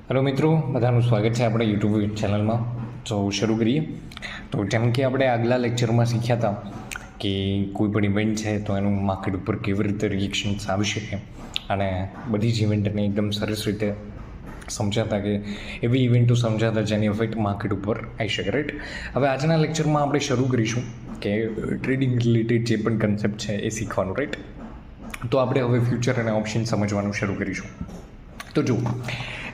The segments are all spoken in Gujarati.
હેલો મિત્રો, બધાનું સ્વાગત છે આપણે યુટ્યુબ ચેનલમાં. તો શરૂ કરીએ. તો જેમ કે આપણે આગલા લેક્ચરમાં શીખ્યા હતા કે કોઈ પણ ઇવેન્ટ છે તો એનું માર્કેટ ઉપર કેવી રીતે રિએક્શન્સ આવી શકે અને બધી જ ઇવેન્ટને એકદમ સરસ રીતે સમજાતા કે એવી ઇવેન્ટો સમજાતા જેની ઇફેક્ટ માર્કેટ ઉપર આવી શકે. રાઈટ, હવે આજના લેક્ચરમાં આપણે શરૂ કરીશું કે ટ્રેડિંગ રિલેટેડ જે પણ કન્સેપ્ટ છે એ શીખવાનું. રાઈટ, તો આપણે હવે ફ્યુચર અને ઓપ્શન સમજવાનું શરૂ કરીશું. તો જુઓ,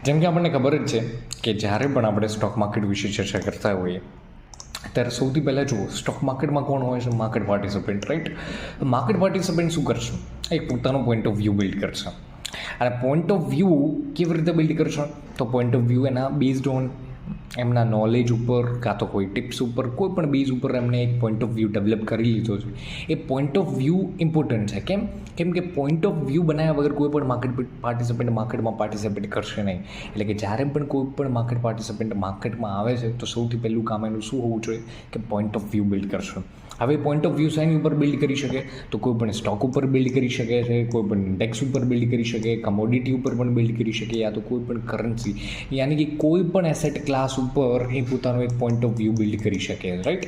જેમ કે આપણને ખબર જ છે કે જ્યારે પણ આપણે સ્ટોક માર્કેટ વિશે ચર્ચા કરતા હોઈએ ત્યારે સૌથી પહેલાં જુઓ, સ્ટોક માર્કેટમાં કોણ હોય છે? Market participant. Right, market participant શું કરશે? એક પોતાનો પોઈન્ટ ઓફ વ્યૂ બિલ્ડ કરશે. અને પોઈન્ટ ઓફ વ્યૂ કેવી રીતે બિલ્ડ કરશે? તો પોઈન્ટ ઓફ વ્યૂ એના બેઝડ ઓન એમના નોલેજ ઉપર કાં તો કોઈ ટિપ્સ ઉપર, કોઈ પણ બેઝ ઉપર એમને એક પોઈન્ટ ઓફ વ્યૂ ડેવલપ કરી લીધો છે. એ પોઈન્ટ ઓફ વ્યૂ ઇમ્પોર્ટન્ટ છે. કેમ કે પોઈન્ટ ઓફ વ્યૂ બનાવ્યા વગર કોઈ પણ માર્કેટમાં પાર્ટિસિપેટ કરશે નહીં. એટલે કે જ્યારે પણ કોઈ પણ માર્કેટ પાર્ટિસિપન્ટ માર્કેટમાં આવે છે તો સૌથી પહેલું કામ એનું શું હોવું જોઈએ કે પોઈન્ટ ઓફ વ્યૂ બિલ્ડ કરશે. હવે પોઈન્ટ ઓફ વ્યૂ શેની ઉપર બિલ્ડ કરી શકે? તો કોઈ પણ સ્ટોક ઉપર બિલ્ડ કરી શકે છે, કોઈ પણ ઇન્ડેક્સ ઉપર બિલ્ડ કરી શકે, કમોડિટી ઉપર પણ બિલ્ડ કરી શકે, યા તો કોઈ પણ કરન્સી યાની કે કોઈ પણ એસેટ ક્લાસ ઉપર એ પોતાનો એક પોઈન્ટ ઓફ વ્યૂ બિલ્ડ કરી શકે. રાઈટ,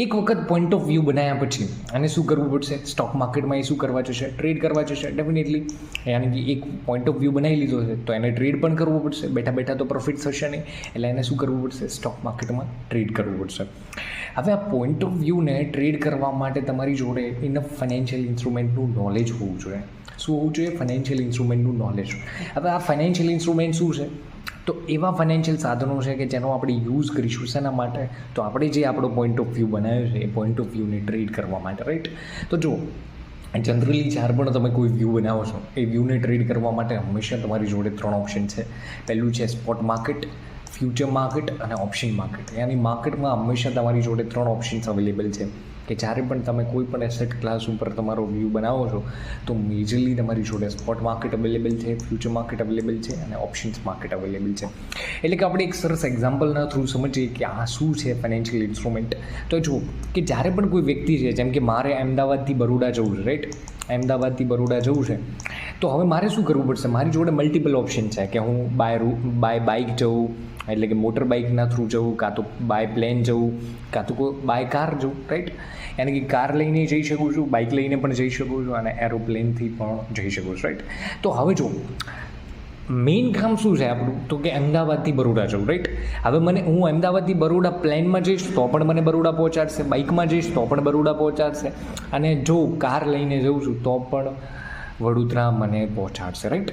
એક વખત પોઈન્ટ ઓફ વ્યૂ બનાવ્યા પછી અને શું કરવું પડશે? સ્ટોક માર્કેટમાં એ શું કરવા જશે? ટ્રેડ કરવા જશે ડેફિનેટલી. યાની કે એક પોઈન્ટ ઓફ વ્યૂ બનાવી લીધો છે તો એને ટ્રેડ પણ કરવું પડશે. બેઠા બેઠા તો પ્રોફિટ થશે નહીં, એટલે એને શું કરવું પડશે? સ્ટોક માર્કેટમાં ટ્રેડ કરવું પડશે. હવે આ પોઈન્ટ ઓફ વ્યૂને ટ્રેડ કરવા માટે તમારી જોડે ઇનફ ફાઇનાન્શિયલ ઇન્સ્ટ્રુમેન્ટનું નોલેજ હોવું જોઈએ. શું હોવું જોઈએ? ફાઇનાન્શિયલ ઇન્સ્ટ્રુમેન્ટનું નોલેજ. હવે આ ફાઇનાન્શિયલ ઇન્સ્ટ્રુમેન્ટ શું છે? તો એવા ફાઇનાન્શિયલ સાધનો છે કે જેનો આપણે યુઝ કરીશું. શેના માટે? તો આપણે જે આપણો પોઈન્ટ ઓફ વ્યૂ બનાવ્યો છે એ પોઈન્ટ ઓફ વ્યૂને ટ્રેડ કરવા માટે. રાઈટ, તો જુઓ, જનરલી જ્યારે પણ તમે કોઈ વ્યૂ બનાવો છો એ વ્યૂને ટ્રેડ કરવા માટે હંમેશા તમારી જોડે 3 ઓપ્શન છે. પહેલું છે સ્પોટ માર્કેટ, ફ્યુચર માર્કેટ અને ઓપ્શન માર્કેટ. યાની માર્કેટમાં હંમેશા તમારી જોડે 3 ઓપ્શન્સ અવેલેબલ છે કે જ્યારે પણ તમે કોઈ પણ એસેટ ક્લાસ ઉપર તમારો વ્યૂ બનાવો છો તો મેજરલી તમારી જોડે સ્પોટ માર્કેટ અવેલેબલ છે, ફ્યુચર માર્કેટ અવેલેબલ છે અને ઓપ્શન્સ માર્કેટ અવેલેબલ છે. એટલે કે આપણે એક સરસ એક્ઝામ્પલના થ્રુ સમજીએ કે આ શું છે ફાઇનાન્શિયલ ઇન્સ્ટ્રુમેન્ટ. તો જુઓ કે જ્યારે પણ કોઈ વ્યક્તિ છે, જેમ કે મારે અમદાવાદથી બરોડા જવું છે. રાઈટ, અમદાવાદથી બરોડા જવું છે તો હવે મારે શું કરવું પડશે? મારી જોડે મલ્ટિપલ ઓપ્શન છે કે હું બાય બાઇક જવું, એટલે કે મોટર બાઇકના થ્રુ જવું, કાં તો બાય પ્લેન જવું, કાં તો બાય કાર જવું. રાઈટ, યાની કે કાર લઈને જઈ શકું છું, બાઇક લઈને પણ જઈ શકું છું અને એરોપ્લેનથી પણ જઈ શકું છું. રાઈટ, તો હવે જો મેઇન કામ શું છે આપણું? તો કે અમદાવાદથી બરોડા જવું. રાઈટ, હવે હું અમદાવાદથી બરોડા પ્લેનમાં જઈશ તો પણ મને બરોડા પહોંચાડશે, બાઇકમાં જઈશ તો પણ બરોડા પહોંચાડશે અને જો કાર લઈને જઉં છું તો પણ વડોદરા મને પહોંચાડશે. રાઈટ,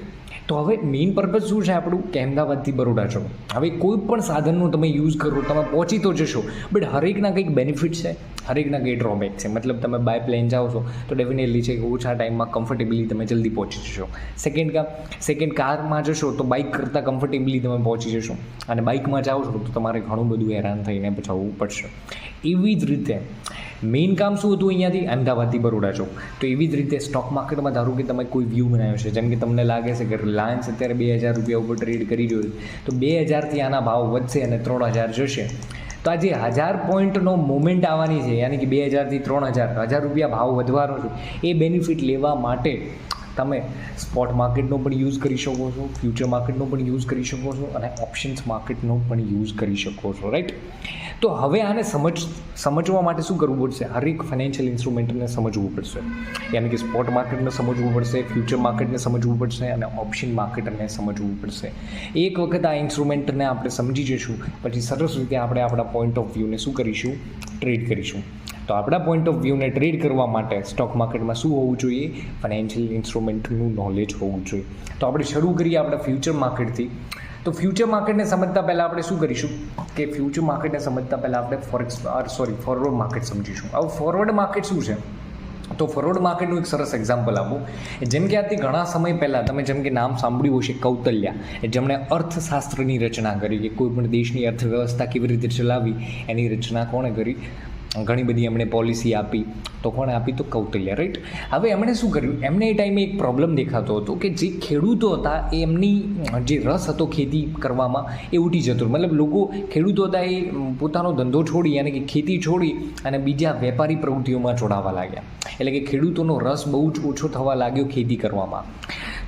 તો હવે મેઇન પર્પઝ શું છે આપણું? કે અમદાવાદથી બરોડા જવું. હવે કોઈ પણ સાધનનો તમે યુઝ કરો, તમે પહોંચી તો જશો, બટ હરેકના કંઈક બેનિફિટ છે, હરેકના કંઈ ડ્રોબેક છે. મતલબ તમે બાય પ્લેન જાઓ છો તો ડેફિનેટલી છે કે ઓછા ટાઈમમાં કમ્ફર્ટેબલી તમે જલ્દી પહોંચી જશો. સેકન્ડ કારમાં જશો તો બાઇક કરતાં કમ્ફર્ટેબલી તમે પહોંચી જશો અને બાઇકમાં જાઓ છો તો તમારે ઘણું બધું હેરાન થઈને જવું પડશે. એવી જ રીતે મેઇન કામ શું હતું અહીંયાથી? અમદાવાદથી બરોડા જવું. તો એવી જ રીતે સ્ટોક માર્કેટમાં ધારો કે તમે કોઈ વ્યૂ બનાવ્યો છે, જેમ કે તમને લાગે છે કે રિલાયન્સ અત્યારે 2000 રૂપિયા ઉપર ટ્રેડ કરી રહ્યો છે તો 2000થી આના ભાવ વધશે અને 3000 જશે. તો આ જે 1000 પોઈન્ટનો મુવમેન્ટ આવવાની છે, યાની કે 2000થી 1000 રૂપિયા ભાવ વધવાનો છે, એ બેનિફિટ લેવા માટે તમે સ્પોટ માર્કેટનો પણ યુઝ કરી શકો છો, ફ્યુચર માર્કેટનો પણ યુઝ કરી શકો છો અને ઓપ્શન્સ માર્કેટનો પણ યુઝ કરી શકો છો. રાઈટ, તો હવે આને સમજવા માટે શું કરવું પડશે? હરેક ફાઇનાન્શિયલ ઇન્સ્ટ્રુમેન્ટને સમજવું પડશે. યાની કે સ્પોટ માર્કેટને સમજવું પડશે, ફ્યુચર માર્કેટને સમજવું પડશે અને ઓપ્શન માર્કેટને સમજવું પડશે. એક વખત આ ઇન્સ્ટ્રુમેન્ટને આપણે સમજી જઈશું પછી સરસ રીતે આપણે આપણા પોઈન્ટ ઓફ વ્યૂને શું કરીશું? ટ્રેડ કરીશું. તો આપણા પોઈન્ટ ઓફ વ્યૂને ટ્રેડ કરવા માટે સ્ટોક માર્કેટમાં શું હોવું જોઈએ? ફાઇનાન્શિયલ ઇન્સ્ટ્રુમેન્ટનું નોલેજ હોવું જોઈએ. તો આપણે શરૂ કરીએ આપણા ફ્યુચર માર્કેટથી. તો ફ્યુચર માર્કેટને સમજતા પહેલાં આપણે શું કરીશું કે ફ્યુચર માર્કેટને સમજતા પહેલાં આપણે ફોરવર્ડ માર્કેટ સમજીશું. હવે ફોરવર્ડ માર્કેટ શું છે? તો ફોરવર્ડ માર્કેટનું એક સરસ એક્ઝામ્પલ આપું. જેમ કે આજથી ઘણા સમય પહેલાં તમે જેમ કે નામ સાંભળ્યું હશે કૌતલ્યા, જેમણે અર્થશાસ્ત્રની રચના કરી કે કોઈ પણ દેશની અર્થવ્યવસ્થા કેવી રીતે ચલાવવી એની રચના કોણે કરી? ઘણી બધી એમણે પોલિસી આપી. તો કોણે આપી? તો કૌટિલ્ય. રાઈટ, હવે એમણે શું કર્યું? એમને એ ટાઈમે એક પ્રોબ્લેમ દેખાતો હતો કે જે ખેડૂતો હતા એમની જે રસ હતો ખેતી કરવામાં એ ઉઠી જતો. મતલબ ખેડૂતો હતા એ પોતાનો ધંધો છોડી યાની કે ખેતી છોડી અને બીજા વેપારી પ્રવૃત્તિઓમાં જોડાવા લાગ્યા. એટલે કે ખેડૂતોનો રસ બહુ જ ઓછો થવા લાગ્યો ખેતી કરવામાં.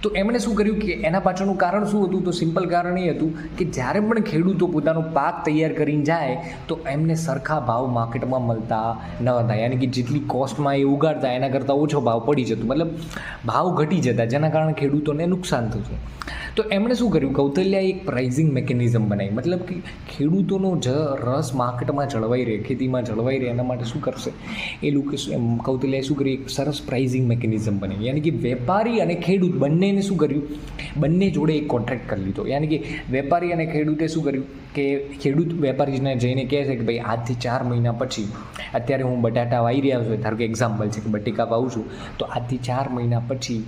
તો એમણે શું કર્યું કે એના પાછળનું કારણ શું હતું? તો સિમ્પલ કારણ એ હતું કે જ્યારે પણ ખેડૂતો પોતાનો પાક તૈયાર કરીને જાય તો એમને સરખા ભાવ માર્કેટમાં મળતા ન હતા, યાની કે જેટલી કોસ્ટમાં એ ઉગાડતા એના કરતાં ઓછો ભાવ પડી જતો, મતલબ ભાવ ઘટી જતા, જેના કારણે ખેડૂતોને નુકસાન થતું. તો એમણે શું કર્યું? કૌશલ્યાએ એક પ્રાઇઝિંગ મિકેનિઝમ બનાવી, મતલબ કે ખેડૂતોનો રસ માર્કેટમાં જળવાઈ રહે, ખેતીમાં જળવાઈ રહે, એના માટે શું કરશે એ લોકો? કૌશલ્યાએ શું કર્યું? એક સરસ પ્રાઇઝિંગ મિકેનિઝમ બનાવી, યાની કે વેપારી અને ખેડૂત બંનેને શું કર્યું? બંને જોડે એક કોન્ટ્રાક્ટ કરી લીધો. યાની કે વેપારી અને ખેડૂતે શું કર્યું કે ખેડૂત વેપારીને જઈને કહે છે કે ભાઈ આજથી 4 મહિના પછી, અત્યારે હું બટાટા વાવી રહ્યા છું, ધારો કે એક્ઝામ્પલ છે કે બટેકા વાવું છું, તો આજથી 4 મહિના પછી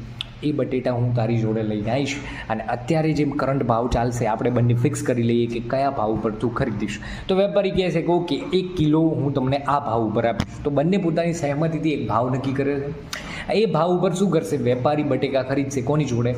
એ બટેટા હું તારી જોડે લઈને આવીશ અને અત્યારે જેમ કરંટ ભાવ ચાલશે આપણે બંને ફિક્સ કરી લઈએ કે કયા ભાવ ઉપર તું ખરીદીશ. તો વેપારી કહે છે કે ઓકે 1 કિલો હું તમને આ ભાવ ઉપર આપીશ. તો બંને પોતાની સહેમતીથી એક ભાવ નક્કી કરે છે. એ ભાવ ઉપર શું કરશે? વેપારી બટેકા ખરીદશે કોની જોડે?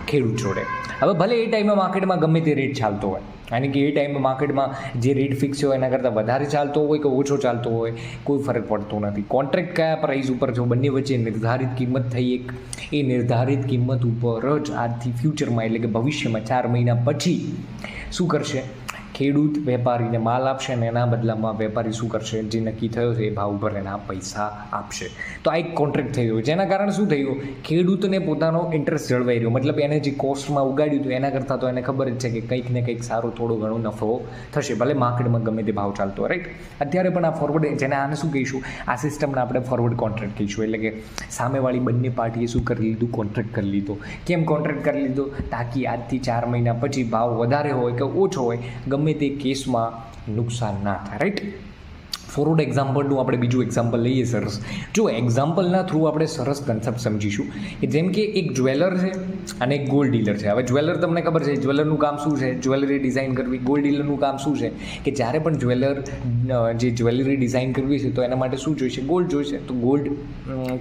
ખેડૂત જોડે. હવે ભલે એ ટાઈમે માર્કેટમાં ગમે તે રેટ ચાલતો હોય, યાની કે એ ટાઈમે માર્કેટમાં જે રેટ ફિક્સ હોય એના કરતાં વધારે ચાલતો હોય કે ઓછો ચાલતો હોય કોઈ ફરક પડતો નથી. કોન્ટ્રાક્ટ કયા પ્રાઇસ ઉપર જો બંને વચ્ચે નિર્ધારિત કિંમત થઈ એક, એ નિર્ધારિત કિંમત ઉપર જ આજથી ફ્યુચરમાં એટલે કે ભવિષ્યમાં 4 મહિના પછી શું કરશે? ખેડૂત વેપારીને માલ આપશે અને એના બદલામાં વેપારી શું કરશે? જે નક્કી થયો છે એ ભાવ ઉપર એના પૈસા આપશે. તો આ એક કોન્ટ્રાક્ટ થયો, જેના કારણે શું થયું? ખેડૂતને પોતાનો ઇન્ટરેસ્ટ જળવાઈ રહ્યો, મતલબ એને જે કોસ્ટમાં ઉગાડ્યું હતું એના કરતાં તો એને ખબર જ છે કે કંઈક ને કંઈક સારો થોડો ઘણો નફો થશે, ભલે માર્કેટમાં ગમે તે ભાવ ચાલતો હોય, રાઈટ? અત્યારે પણ આ ફોરવર્ડ, જેને આને શું કહીશું? આ સિસ્ટમને આપણે ફોરવર્ડ કોન્ટ્રાક્ટ કહીશું. એટલે કે સામેવાળી બંને પાર્ટીએ શું કરી લીધું? કોન્ટ્રાક્ટ કરી લીધો. કેમ કોન્ટ્રાક્ટ કરી લીધો? તાકી આજથી 4 મહિના પછી ભાવ વધારે હોય કે ઓછો હોય, ગમે તે કેસમાં નુકસાન ના થાય, રાઈટ? ફોરવર્ડ એક્ઝામ્પલનું આપણે બીજું એક્ઝામ્પલ લઈએ. સરસ, જો એક્ઝામ્પલના થ્રુ આપણે સરસ કન્સેપ્ટ સમજીશું કે જેમ કે એક જ્વેલર છે અને એક ગોલ્ડ ડીલર છે. હવે જ્વેલર તમને ખબર છે, જ્વેલરનું કામ શું છે? જ્વેલરી ડિઝાઇન કરવી. ગોલ્ડ ડીલરનું કામ શું છે? કે જ્યારે પણ જે જ્વેલરી ડિઝાઇન કરવી છે તો એના માટે શું જોઈશે? ગોલ્ડ જોઈશે. તો ગોલ્ડ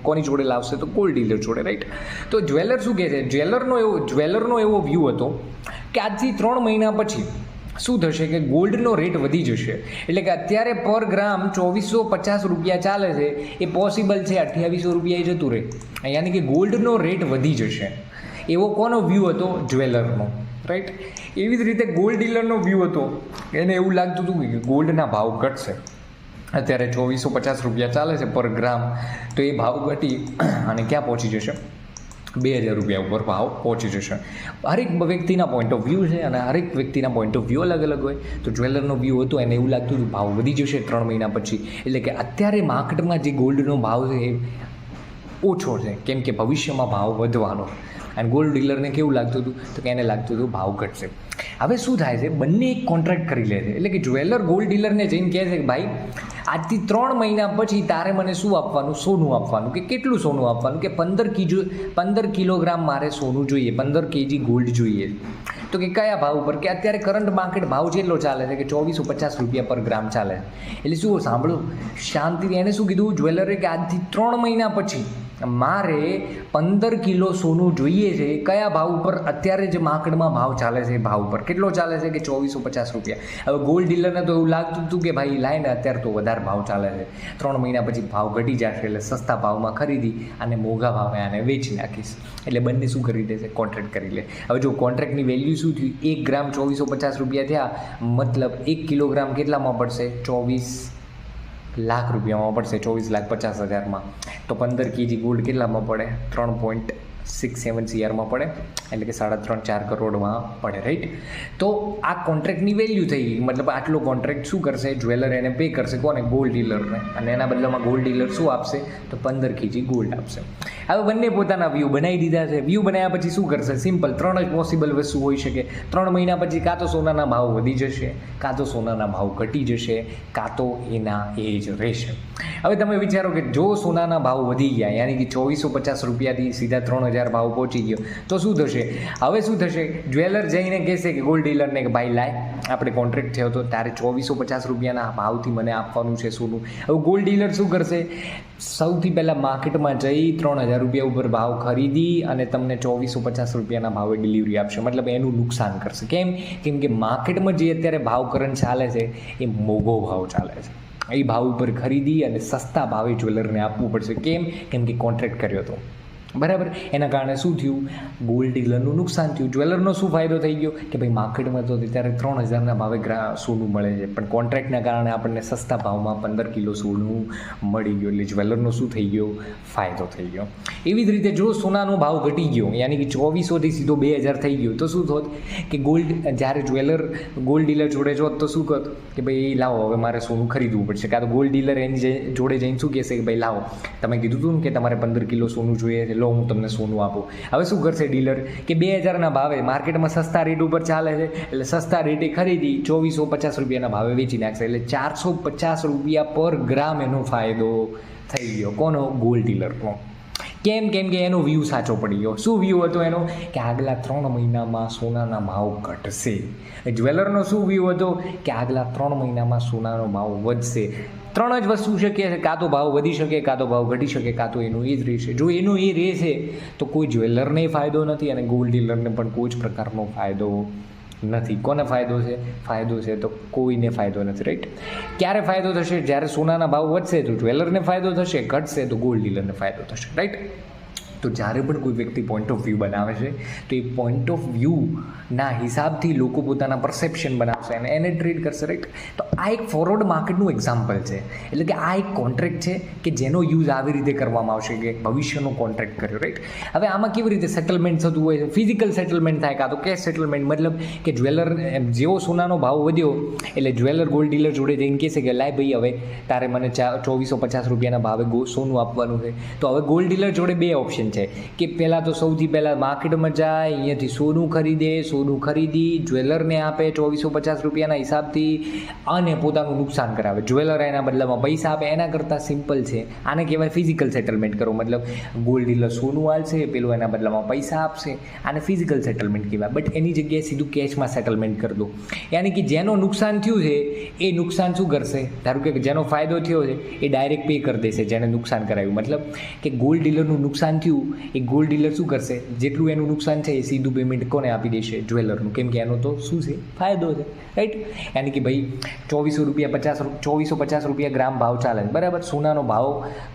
કોની જોડે લાવશે? તો ગોલ્ડ ડીલર જોડે, રાઈટ? તો જ્વેલર શું કહે છે? જ્વેલરનો એવો વ્યૂ હતો કે આજથી 3 મહિના પછી શું થશે કે ગોલ્ડનો રેટ વધી જશે. એટલે કે અત્યારે પર ગ્રામ 2450 રૂપિયા ચાલે છે, એ પોસિબલ છે 2800 રૂપિયા જતું રહે, યાની કે ગોલ્ડનો રેટ વધી જશે. એવો કોનો વ્યૂ હતો? જ્વેલરનો, રાઈટ? એવી જ રીતે ગોલ્ડ ડીલરનો વ્યૂ હતો, એને એવું લાગતું હતું કે ગોલ્ડના ભાવ ઘટશે. અત્યારે 2450 રૂપિયા ચાલે છે પર ગ્રામ, તો એ ભાવ ઘટી અને ક્યાં પહોંચી જશે? 2000 રૂપિયા ઉપર ભાવ પહોંચી જશે. હરેક વ્યક્તિના પોઈન્ટ ઓફ વ્યૂ છે અને હરેક વ્યક્તિના પોઈન્ટ ઓફ વ્યૂ અલગ અલગ હોય. તો જ્વેલરનો વ્યૂ હતો, એને એવું લાગતું હતું ભાવ વધી જશે 3 મહિના પછી. એટલે કે અત્યારે માર્કેટમાં જે ગોલ્ડનો ભાવ છે એ ઓછો છે, કેમ કે ભવિષ્યમાં ભાવ વધવાનો. અને ગોલ્ડ ડીલરને કેવું લાગતું હતું? તો કે એને લાગતું હતું ભાવ ઘટશે. હવે શું થાય છે? બંને એક કોન્ટ્રાક્ટ કરી લે છે. એટલે કે જ્વેલર ગોલ્ડ ડીલરને જઈને કહે છે કે ભાઈ આજથી 3 મહિના પછી તારે મને શું આપવાનું? સોનું આપવાનું. કે કેટલું સોનું આપવાનું? કે 15 કિલોગ્રામ મારે સોનું જોઈએ, 15 kg ગોલ્ડ જોઈએ. તો કે કયા ભાવ ઉપર? કે અત્યારે કરંટ માર્કેટ ભાવ જેટલો ચાલે છે કે 2450 રૂપિયા પર ગ્રામ ચાલે. એટલે શું? સાંભળો શાંતિથી. એને શું કીધું જ્વેલરે? કે આજથી 3 મહિના પછી મારે 15 કિલો સોનું જોઈએ છે. કયા ભાવ ઉપર? અત્યારે જે માર્કેટમાં ભાવ ચાલે છે એ ભાવ ઉપર. કેટલો ચાલે છે? કે 2450 રૂપિયા. હવે ગોલ્ડ ડીલરને તો એવું લાગતું હતું કે ભાઈ લાય ને, અત્યારે તો વધારે ભાવ ચાલે છે, 3 મહિના પછી ભાવ ઘટી જશે, એટલે સસ્તા ભાવમાં ખરીદી અને મોંઘા ભાવે આને વેચી નાખીશ. એટલે બંને શું કરી દે છે? કોન્ટ્રાક્ટ કરી લે. હવે જો કોન્ટ્રાક્ટની વેલ્યુ શું થયું? 1 ગ્રામ 2450 રૂપિયા થયા, મતલબ 1 કિલોગ્રામ કેટલામાં પડશે? 24 લાખ રૂપિયામાં પડશે, 24,50,000માં. તો 15 kg ગોલ્ડ કેટલામાં પડે? 3.67 CRમાં પડે, એટલે કે 3.5-4 કરોડમાં પડે, રાઈટ? તો આ કોન્ટ્રાક્ટની વેલ્યુ થઈ ગઈ. મતલબ આટલો કોન્ટ્રાક્ટ શું કરશે? જ્વેલર એને પે કરશે. કોને? ગોલ્ડ ડીલરને. અને એના બદલામાં ગોલ્ડ ડીલર શું આપશે? તો 15 kg ગોલ્ડ આપશે. હવે બંને પોતાના વ્યૂ બનાવી દીધા છે. વ્યૂ બનાવ્યા પછી શું કરશે? સિમ્પલ 3 જ પોસિબલ વસ્તુ હોઈ શકે. 3 મહિના પછી કાં તો સોનાના ભાવ વધી જશે, કાં તો સોનાના ભાવ ઘટી જશે, કાં તો એના એ જ રહેશે. હવે તમે વિચારો કે જો સોનાના ભાવ વધી ગયા, યાની કે 2450 રૂપિયાથી સીધા 3000 ભાવ પહોંચી ગયો, તો શું થશે? હવે શું થશે? જ્વેલર જઈને કહેશે કે ગોલ્ડ ડીલરને કે ભાઈ લાય, આપણે કોન્ટ્રાક્ટ થયો તો તારે 2450 રૂપિયાના ભાવથી મને આપવાનું છે સોનું. હવે ગોલ્ડ ડીલર શું કરશે? સૌથી પહેલાં માર્કેટમાં જઈ 3000 રૂપિયા ઉપર ભાવ ખરીદી અને તમને 2450 રૂપિયાના ભાવે ડિલિવરી આપશે. મતલબ એનું નુકસાન કરશે. કેમ કે માર્કેટમાં જે અત્યારે ભાવ કરંટ ચાલે છે એ મોંઘો ભાવ ચાલે છે. એ ભાવ ઉપર ખરીદી અને સસ્તા ભાવે જ્વેલરને આપવું પડશે. કેમ કે કોન્ટ્રાક્ટ કર્યો હતો. બરાબર. એના કારણે શું થયું, ગોલ્ડ ડીલરનું નુકસાન થયું. જ્વેલરનો શું ફાયદો થઈ ગયો કે ભાઈ માર્કેટમાં તો અત્યારે 3,000ના ભાવે સોનું મળે છે, પણ કોન્ટ્રાક્ટના કારણે આપણને સસ્તા ભાવમાં 15 કિલો સોનું મળી ગયું, એટલે જ્વેલરનો શું થઈ ગયો, ફાયદો થઈ ગયો. એવી જ રીતે જો સોનાનો ભાવ ઘટી ગયો, યાની કે 2400થી સીધો 2000 થઈ ગયો, તો શું થોત કે ગોલ્ડ, જ્યારે જ્વેલર ગોલ્ડ ડીલર જોડે જોત તો શું કરત કે ભાઈ લાવો હવે મારે સોનું ખરીદવું પડશે, કાં તો ગોલ્ડ ડીલર એની જોડે જઈને શું કહેશે કે ભાઈ લાવો તમે કીધું હતું ને કે તમારે 15 કિલો સોનું જોઈએ છે, લો હું તમને સોનું આપું. હવે શું કરશે ડીલર કે 2000ના ભાવે માર્કેટમાં સસ્તા રેટ ઉપર ચાલે છે, એટલે સસ્તા રેટે ખરીદી 2450 રૂપિયાના ભાવે વેચી નાખશે, એટલે 450 રૂપિયા પર ગ્રામ એનો ફાયદો થઈ ગયો. કોનો? ગોલ્ડ ડીલરનો. કેમ કે એનો વ્યૂ સાચો પડી ગયો. શું વ્યૂ હતો એનો કે આગલા 3 મહિનામાં સોનાના ભાવ ઘટશે. જ્વેલરનો શું વ્યૂ હતો કે આગલા 3 મહિનામાં સોનાનો ભાવ વધશે. 3 જ વસ્તુ શક્ય છે, કાં તો ભાવ વધી શકે, કાં તો ભાવ ઘટી શકે, કાં તો એનું એ જ રહેશે. જો એનું એ રહેશે તો કોઈ જ્વેલરને ફાયદો નથી અને ગોલ્ડ ડીલરને પણ કોઈ જ પ્રકારનો ફાયદો નથી. કોને ફાયદો છે? ફાયદો છે તો કોઈને ફાયદો નથી, રાઈટ. ક્યારે ફાયદો થશે? જ્યારે સોનાના ભાવ વધશે તો જ્વેલરને ફાયદો થશે, ઘટશે તો ગોલ્ડ ડીલરને ફાયદો થશે, રાઈટ. તો જ્યારે પણ કોઈ વ્યક્તિ પોઈન્ટ ઓફ વ્યૂ બનાવે છે તો એ પોઈન્ટ ઓફ વ્યૂના હિસાબથી લોકો પોતાના પરસેપ્શન બનાવશે અને એને ટ્રેડ કરશે, રાઈટ. તો આ એક ફોરવર્ડ માર્કેટનું એક્ઝામ્પલ છે. એટલે કે આ એક કોન્ટ્રાક્ટ છે કે જેનો યુઝ આવી રીતે કરવામાં આવશે કે ભવિષ્યનો કોન્ટ્રાક્ટ કર્યો, રાઈટ. હવે આમાં કેવી રીતે સેટલમેન્ટ થતું હોય છે? ફિઝિકલ સેટલમેન્ટ થાય, કાં તો કેશ સેટલમેન્ટ. મતલબ કે જ્વેલર જેવો સોનાનો ભાવ વધ્યો એટલે જ્વેલર ગોલ્ડ ડીલર જોડે જઈને કહેશે કે લાય ભાઈ હવે તારે મને 2450 રૂપિયાના ભાવે સોનું આપવાનું છે. તો હવે ગોલ્ડ ડીલર જોડે બે ઓપ્શન છે કે પહેલાં તો સૌથી પહેલાં માર્કેટમાં જાય, અહીંયાથી સોનું ખરીદે, સોનું ખરીદી જ્વેલરને આપે 2450 રૂપિયાના હિસાબથી અને પોતાનું નુકસાન કરાવે. જ્વેલર એના બદલામાં પૈસા આપે. એના કરતાં સિમ્પલ છે. આને કહેવાય ફિઝિકલ સેટલમેન્ટ કરો. મતલબ ગોલ્ડ ડીલર સોનું આલશે, પેલો એના બદલામાં પૈસા આપશે. આને ફિઝિકલ સેટલમેન્ટ કહેવાય. બટ એની જગ્યાએ સીધું કેશમાં સેટલમેન્ટ કરી દો. યાની કે જેનો નુકસાન થયું છે એ નુકસાન શું કરશે? ધારો કે જેનો ફાયદો થયો છે એ ડાયરેક્ટ પે કરી દેશે જેને નુકસાન કરાવ્યું. મતલબ કે ગોલ્ડ ડીલરનું નુકસાન થયું, એ ગોલ્ડ ડીલર શું કરશે? જેટલું એનું નુકસાન છે એ સીધું પેમેન્ટ કોને આપી દેશે? જ્વેલરનું. કેમ કે એનો તો શું છે? ફાયદો છે, રાઈટ. યાની કે ભાઈ 2450 રૂપિયા ગ્રામ ભાવ ચાલે છે, બરાબર. સોનાનો ભાવ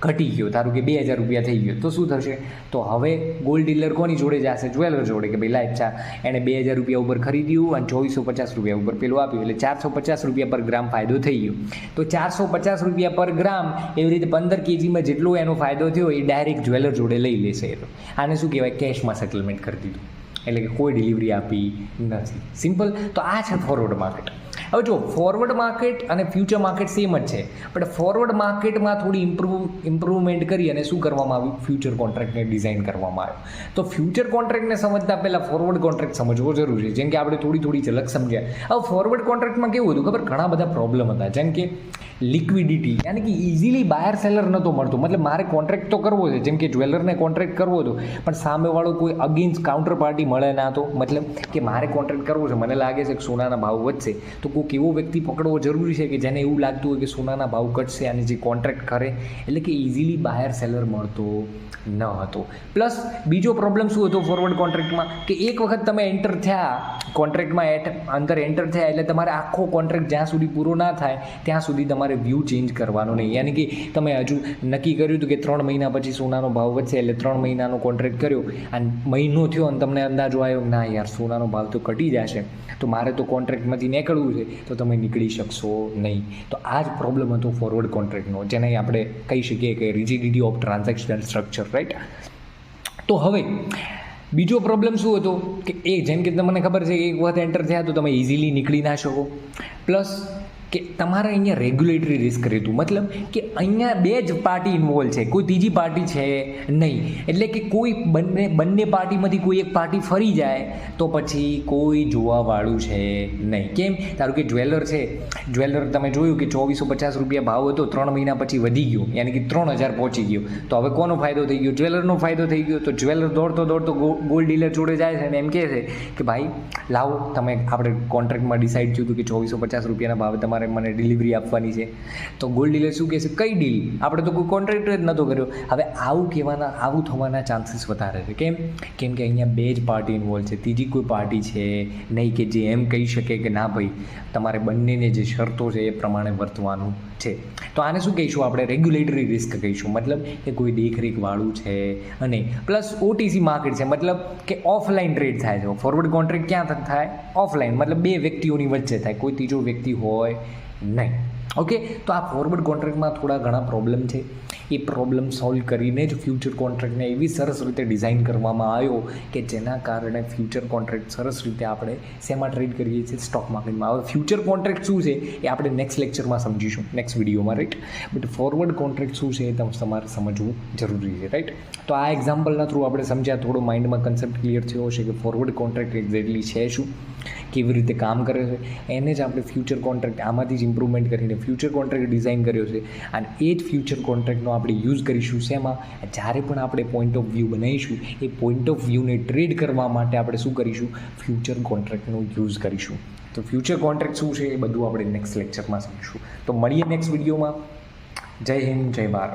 ઘટી ગયો, ધારો કે 2000 રૂપિયા થઈ ગયો, તો શું થશે? તો હવે ગોલ્ડ ડીલર કોની જોડે જશે? જ્વેલર જોડે કે ભાઈ લાય ચા, એણે 2000 રૂપિયા ઉપર ખરીદ્યું અને 2450 રૂપિયા ઉપર પેલું આપ્યું, એટલે 450 રૂપિયા પર ગ્રામ ફાયદો થઈ ગયો. તો 450 રૂપિયા પર ગ્રામ એવી રીતે 15 kgમાં જેટલો એનો ફાયદો થયો એ ડાયરેક્ટ જ્વેલર જોડે લઈ લેશે. આને શું કહેવાય? કેશમાં સેટલમેન્ટ કરી દીધું. એટલે કે કોઈ ડિલિવરી આપી નથી. સિમ્પલ. તો આ છે ફોરવર્ડ માર્કેટ. હવે જો ફોરવર્ડ માર્કેટ અને ફ્યુચર માર્કેટ સેમ જ છે, પણ ફોરવર્ડ માર્કેટમાં થોડી ઇમ્પ્રુવમેન્ટ કરી અને શું કરવામાં આવ્યું? ફ્યુચર કોન્ટ્રાક્ટને ડિઝાઇન કરવામાં આવ્યો. તો ફ્યુચર કોન્ટ્રાક્ટને સમજતા પહેલાં ફોરવર્ડ કોન્ટ્રાક્ટ સમજવો જરૂરી છે. જેમ કે આપણે થોડી ઝલક સમજ્યા. હવે ફોરવર્ડ કોન્ટ્રાક્ટમાં કેવું હતું ખબર? ઘણા બધા પ્રોબ્લેમ હતા. જેમ કે લિક્વિડિટી, યાની કે ઇઝીલી બાયર સેલર નહોતો મળતો. મતલબ મારે કોન્ટ્રાક્ટ તો કરવો છે, જેમ કે જ્વેલરને કોન્ટ્રાક્ટ કરવો હતો, પણ સામેવાળો કોઈ અગેન્સ્ટ કાઉન્ટર પાર્ટી મળે ના. તો મતલબ કે મારે કોન્ટ્રાક્ટ કરવો છે, મને લાગે છે કે સોનાના ભાવ વધશે, તો કોઈક એવો વ્યક્તિ પકડવો જરૂરી છે કે જેને એવું લાગતું હોય કે સોનાના ભાવ ઘટશે અને જે કોન્ટ્રાક્ટ કરે. એટલે કે ઇઝીલી બાયર સેલર મળતો ન હતો. પ્લસ બીજો પ્રોબ્લેમ શું હતો ફોરવર્ડ કોન્ટ્રાક્ટમાં? કે એક વખત તમે એન્ટર થયા કોન્ટ્રાક્ટમાં, અંદર એન્ટર થયા એટલે તમારે આખો કોન્ટ્રાક્ટ જ્યાં સુધી પૂરો ના થાય ત્યાં સુધી તમારે વ્યૂ ચેન્જ કરવાનો નહીં. યાની કે તમે હજુ નક્કી કર્યું હતું કે 3 મહિના પછી સોનાનો ભાવ વધશે, એટલે 3 મહિનાનો કોન્ટ્રાક્ટ કર્યો અને મહિનો થયો અને તમને અંદાજો આવ્યો ના યાર સોનાનો ભાવ તો ઘટી જશે, તો મારે તો કોન્ટ્રાક્ટમાંથી નીકળવું છે, તો તમે નીકળી શકશો નહીં. તો આ જ પ્રોબ્લેમ હતો ફોરવર્ડ કોન્ટ્રાક્ટનો, જેને આપણે કહી શકીએ કે rigidity of transactional structure, right. તો હવે બીજો પ્રોબ્લેમ શું હતો કે જેમ કે તમને ખબર છે કે એક વખત એન્ટર થયા તો તમે ઇઝીલી નીકળી ના શકો. પ્લસ કે તમારે અહીંયા રેગ્યુલેટરી રિસ્ક રહેતું. મતલબ કે અહીંયા બે જ પાર્ટી ઇન્વોલ્વ છે, કોઈ ત્રીજી પાર્ટી છે નહીં. એટલે કે કોઈ બંને પાર્ટીમાંથી કોઈ એક પાર્ટી ફરી જાય તો પછી કોઈ જોવાવાળું છે નહીં. કેમ? ધારો કે જ્વેલર છે, જ્વેલર તમે જોયું કે 2450 રૂપિયા ભાવ હતો, 3 મહિના પછી વધી ગયો, યાની કે 3000 પહોંચી ગયો. તો હવે કોનો ફાયદો થઈ ગયો? જ્વેલરનો ફાયદો થઈ ગયો. તો જ્વેલર દોડતો ગોલ્ડ ડીલર જોડે જાય છે અને એમ કહે છે કે ભાઈ લાવો, તમે આપણે કોન્ટ્રાક્ટમાં ડિસાઇડ થયું હતું કે 2450 રૂપિયાના ભાવે તમારે તમારે મને ડિલિવરી આપવાની છે. તો ગોલ્ડ ડીલર શું કહેશે, કઈ ડીલ, આપણે તો કોઈ કોન્ટ્રાક્ટ જ નહોતો કર્યો. હવે આવું થવાના ચાન્સીસ વધારે છે. કેમ કે અહીંયા બે જ પાર્ટી ઇન્વોલ્વ છે, ત્રીજી કોઈ પાર્ટી છે નહીં કે જે એમ કહી શકે કે ના ભાઈ તમારે બંનેને જે શરતો છે એ પ્રમાણે વર્તવાનું છે. તો આને શું કહીશું આપણે, રેગ્યુલેટરી રિસ્ક કહીશું. મતલબ કે કોઈ દેખરેખવાળું છે અને પ્લસ ઓટીસી માર્કેટ છે, મતલબ કે ઓફલાઈન ટ્રેડ થાય છે. ફોરવર્ડ કોન્ટ્રાક્ટ ક્યાં થાય, ઓફલાઈન, મતલબ બે વ્યક્તિઓની વચ્ચે થાય, કોઈ ત્રીજો વ્યક્તિ હોય નહીં. ઓકે, તો આ ફોરવર્ડ કોન્ટ્રાક્ટમાં થોડા ઘણા પ્રોબ્લેમ છે. એ પ્રોબ્લેમ સોલ્વ કરીને જ ફ્યુચર કોન્ટ્રાક્ટને એવી સરસ રીતે ડિઝાઇન કરવામાં આવ્યો કે જેના કારણે ફ્યુચર કોન્ટ્રાક્ટ સરસ રીતે આપણે શેમાં ટ્રેડ કરીએ છીએ, સ્ટોક માર્કેટમાં. હવે ફ્યુચર કોન્ટ્રાક્ટ શું છે એ આપણે નેક્સ્ટ લેક્ચરમાં સમજીશું, નેક્સ્ટ વિડીયોમાં, રાઈટ. બટ ફોરવર્ડ કોન્ટ્રાક્ટ શું છે એ તમારે સમજવું જરૂરી છે, રાઈટ. તો આ એક્ઝામ્પલના થ્રુ આપણે સમજ્યા, થોડો માઇન્ડમાં કન્સેપ્ટ ક્લિયર થયો હશે કે ફોરવર્ડ કોન્ટ્રાક્ટ એક્ઝેક્ટલી છે શું, કેવી રીતે કામ કરે છે. એને જ આપણે ફ્યુચર કોન્ટ્રાક્ટ આમાંથી જ ઇમ્પ્રુવમેન્ટ કરીને ફ્યુચર કોન્ટ્રાક્ટ ડિઝાઇન કર્યો છે. અને એ જ ફ્યુચર કોન્ટ્રાક્ટનો આપણે યુઝ કરીશું શેમાં, જ્યારે પણ આપણે પોઈન્ટ ઓફ વ્યૂ બનાવીશું એ પોઈન્ટ ઓફ વ્યૂને ટ્રેડ કરવા માટે આપણે શું કરીશું, ફ્યુચર કોન્ટ્રાક્ટનો યુઝ કરીશું. તો ફ્યુચર કોન્ટ્રાક્ટ શું છે એ બધું આપણે નેક્સ્ટ લેક્ચરમાં સમજીશું. તો મળીએ નેક્સ્ટ વિડીયોમાં. જય હિન્દ, જય ભારત.